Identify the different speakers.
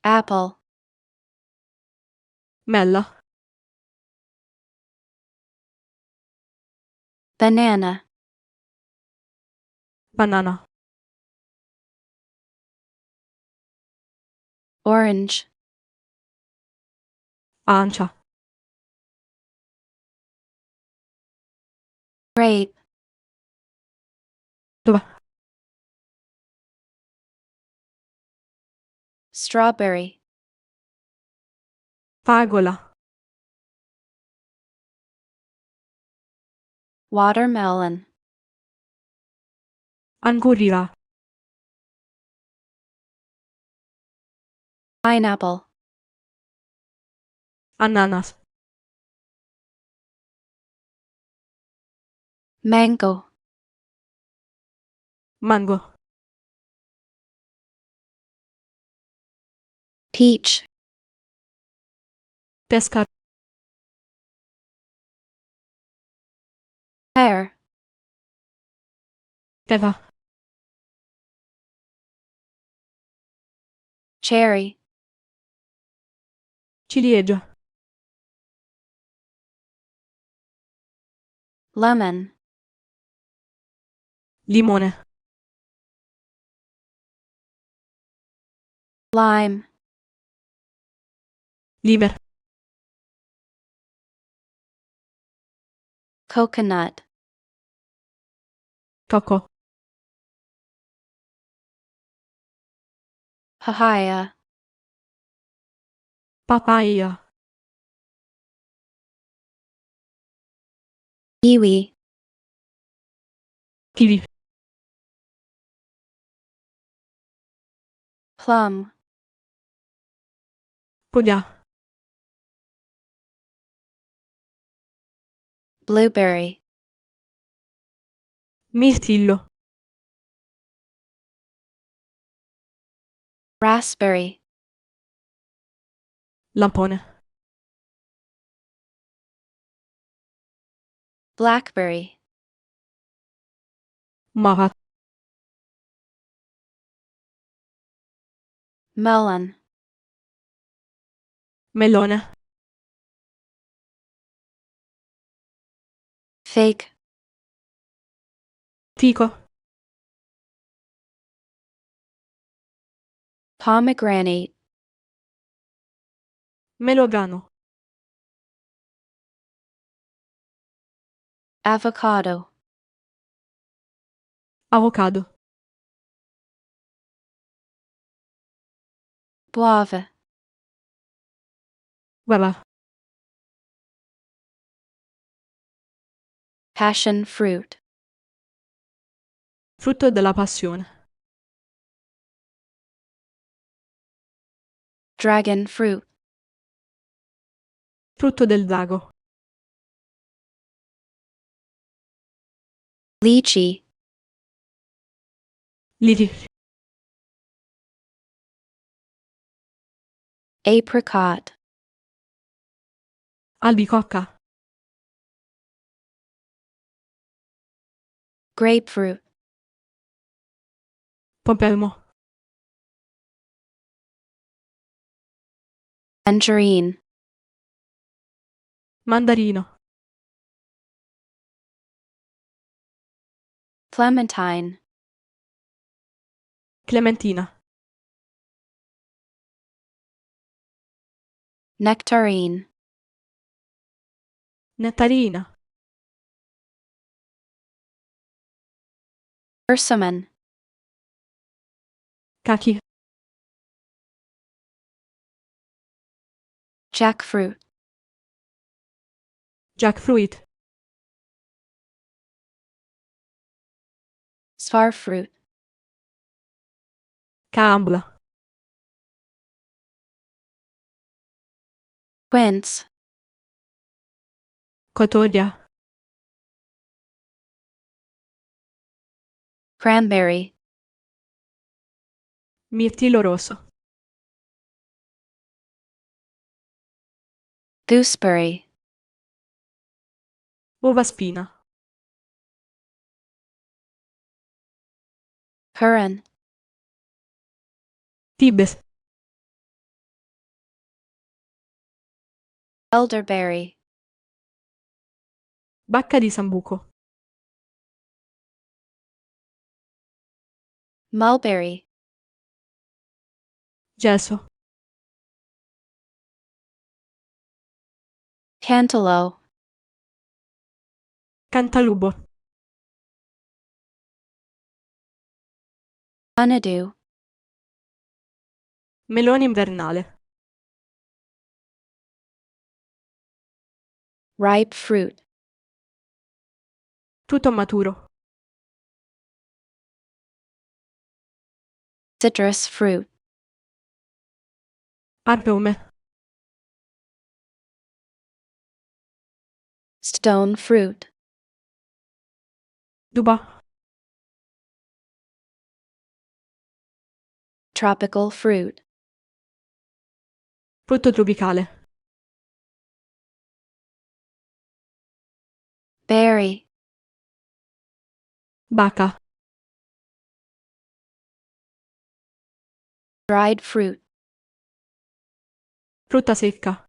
Speaker 1: apple,
Speaker 2: mela,
Speaker 1: banana,
Speaker 2: banana,
Speaker 1: orange,
Speaker 2: arancia,
Speaker 1: grape,
Speaker 2: dove,
Speaker 1: strawberry,
Speaker 2: fragola,
Speaker 1: watermelon,
Speaker 2: angurira,
Speaker 1: pineapple,
Speaker 2: ananas,
Speaker 1: mango,
Speaker 2: mango,
Speaker 1: peach,
Speaker 2: pesca,
Speaker 1: pear,
Speaker 2: pera,
Speaker 1: cherry,
Speaker 2: ciliegia,
Speaker 1: lemon,
Speaker 2: limone,
Speaker 1: lime,
Speaker 2: liver,
Speaker 1: coconut,
Speaker 2: cocco,
Speaker 1: papaya,
Speaker 2: papaya,
Speaker 1: kiwi,
Speaker 2: kiwi,
Speaker 1: plum,
Speaker 2: foglia,
Speaker 1: blueberry,
Speaker 2: mirtillo,
Speaker 1: raspberry,
Speaker 2: lampone,
Speaker 1: blackberry,
Speaker 2: mara,
Speaker 1: melon,
Speaker 2: melone,
Speaker 1: fig,
Speaker 2: fico,
Speaker 1: pomegranate,
Speaker 2: melograno,
Speaker 1: avocado,
Speaker 2: avocado,
Speaker 1: guava,
Speaker 2: guava,
Speaker 1: passion fruit,
Speaker 2: frutto della passione,
Speaker 1: dragon fruit,
Speaker 2: frutto del drago,
Speaker 1: lychee,
Speaker 2: liri,
Speaker 1: apricot,
Speaker 2: albicocca,
Speaker 1: grapefruit,
Speaker 2: pompelmo,
Speaker 1: tangerine,
Speaker 2: mandarino,
Speaker 1: clementine,
Speaker 2: clementina,
Speaker 1: nectarine,
Speaker 2: nettarina,
Speaker 1: persimmon,
Speaker 2: cacchi,
Speaker 1: jackfruit,
Speaker 2: jackfruit,
Speaker 1: sparfruit,
Speaker 2: carambola,
Speaker 1: quince,
Speaker 2: cotoria,
Speaker 1: cranberry,
Speaker 2: mirtillo rosso,
Speaker 1: gooseberry,
Speaker 2: uva spina,
Speaker 1: curran,
Speaker 2: tibes,
Speaker 1: elderberry,
Speaker 2: Bacca di sambuco.
Speaker 1: mulberry,
Speaker 2: Gesso.
Speaker 1: cantaloupe,
Speaker 2: Cantalupo.
Speaker 1: honeydew,
Speaker 2: Melone invernale.
Speaker 1: ripe fruit,
Speaker 2: Tutto maturo.
Speaker 1: citrus fruit,
Speaker 2: Arpeume.
Speaker 1: stone fruit,
Speaker 2: Duba.
Speaker 1: tropical fruit,
Speaker 2: Frutto tropicale.
Speaker 1: berry,
Speaker 2: Baca.
Speaker 1: dried fruit,
Speaker 2: Frutta secca.